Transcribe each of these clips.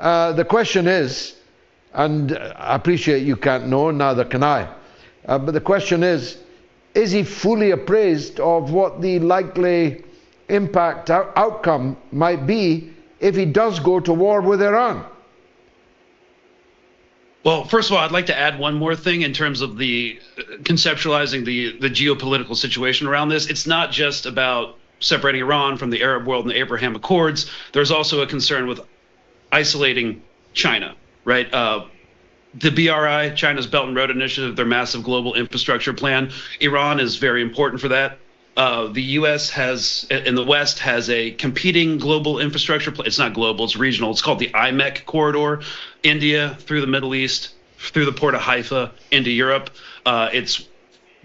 The question is, and I appreciate you can't know, neither can I, but the question is he fully appraised of what the likely impact outcome might be if he does go to war with Iran? Well, first of all, I'd like to add one more thing in terms of the conceptualizing the geopolitical situation around this. It's not just about separating Iran from the Arab world and the Abraham Accords. There's also a concern with isolating China, right? The BRI, China's Belt and Road Initiative, their massive global infrastructure plan. Iran is very important for that. The U.S. has, in the West, has a competing global infrastructure plan. It's not global, it's regional. It's called the IMEC corridor. India through the Middle East, through the port of Haifa, into Europe. It's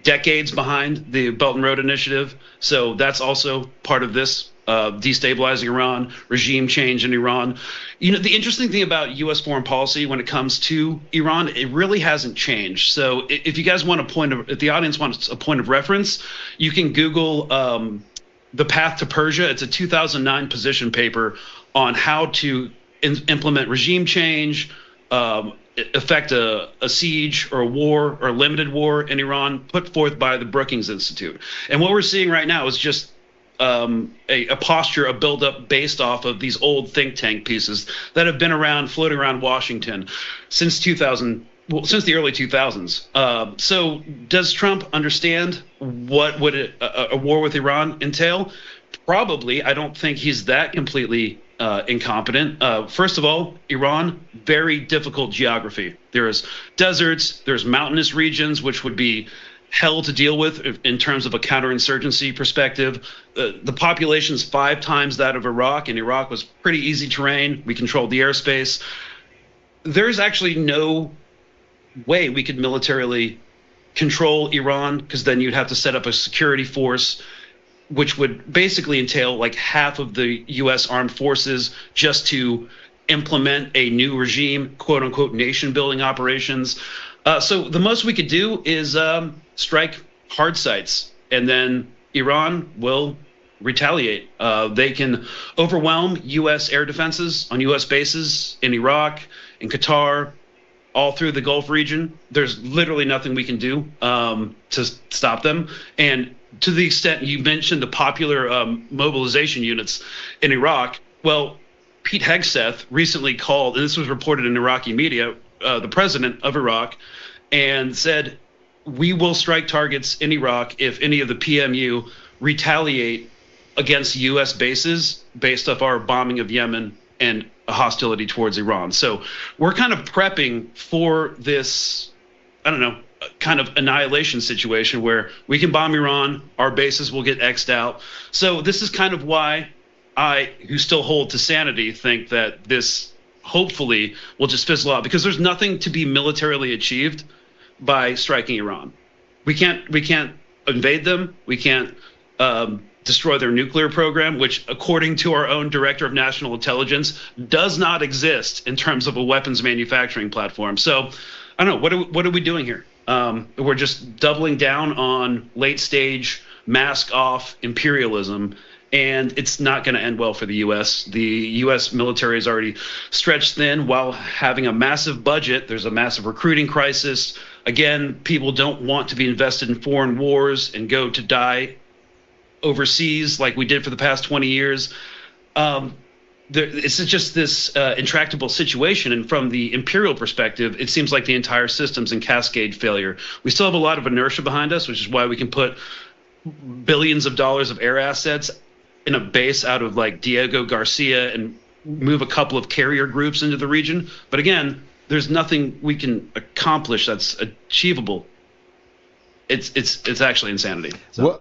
decades behind the Belt and Road Initiative. So that's also part of this, destabilizing Iran, regime change in Iran. You know, the interesting thing about U.S. foreign policy when it comes to Iran, it really hasn't changed. So if you guys want if the audience wants a point of reference, you can Google The Path to Persia. It's a 2009 position paper on how to implement regime change, affect a siege or a war or a limited war in Iran, put forth by the Brookings Institute. And what we're seeing right now is just a posture, a buildup based off of these old think tank pieces that have been around, floating around Washington since since the early 2000s. So does Trump understand what would a war with Iran entail? Probably. I don't think he's that completely incompetent. First of all, Iran, very difficult geography. There's deserts, there's mountainous regions, which would be hell to deal with in terms of a counterinsurgency perspective. The population's 5 times that of Iraq, and Iraq was pretty easy terrain. We controlled the airspace. There's actually no way we could militarily control Iran, because then you'd have to set up a security force, which would basically entail like half of the U.S. armed forces just to implement a new regime, quote unquote, nation building operations. So the most we could do is strike hard sites, and then Iran will retaliate. They can overwhelm U.S. air defenses on U.S. bases in Iraq, in Qatar, all through the Gulf region. There's literally nothing we can do to stop them. And to the extent you mentioned the popular mobilization units in Iraq, well, Pete Hegseth recently called, and this was reported in Iraqi media, the president of Iraq, and said, we will strike targets in Iraq if any of the PMU retaliate against U.S. bases based off our bombing of Yemen and hostility towards Iran. So we're kind of prepping for this, I don't know, kind of annihilation situation where we can bomb Iran, our bases will get X'd out. So this is kind of why I, who still hold to sanity, think that this hopefully will just fizzle out, because there's nothing to be militarily achieved by striking Iran. We can't invade them. We can't destroy their nuclear program, which, according to our own director of national intelligence, does not exist in terms of a weapons manufacturing platform. So I don't know, what are we doing here? We're just doubling down on late stage mask off imperialism, and it's not going to end well for the U.S. The U.S. military is already stretched thin while having a massive budget. There's a massive recruiting crisis. Again, people don't want to be invested in foreign wars and go to die overseas like we did for the past 20 years. It's just this intractable situation. And from the imperial perspective, it seems like the entire system's in cascade failure. We still have a lot of inertia behind us, which is why we can put billions of dollars of air assets in a base out of like Diego Garcia and move a couple of carrier groups into the region. But again, there's nothing we can accomplish that's achievable. It's actually insanity. So.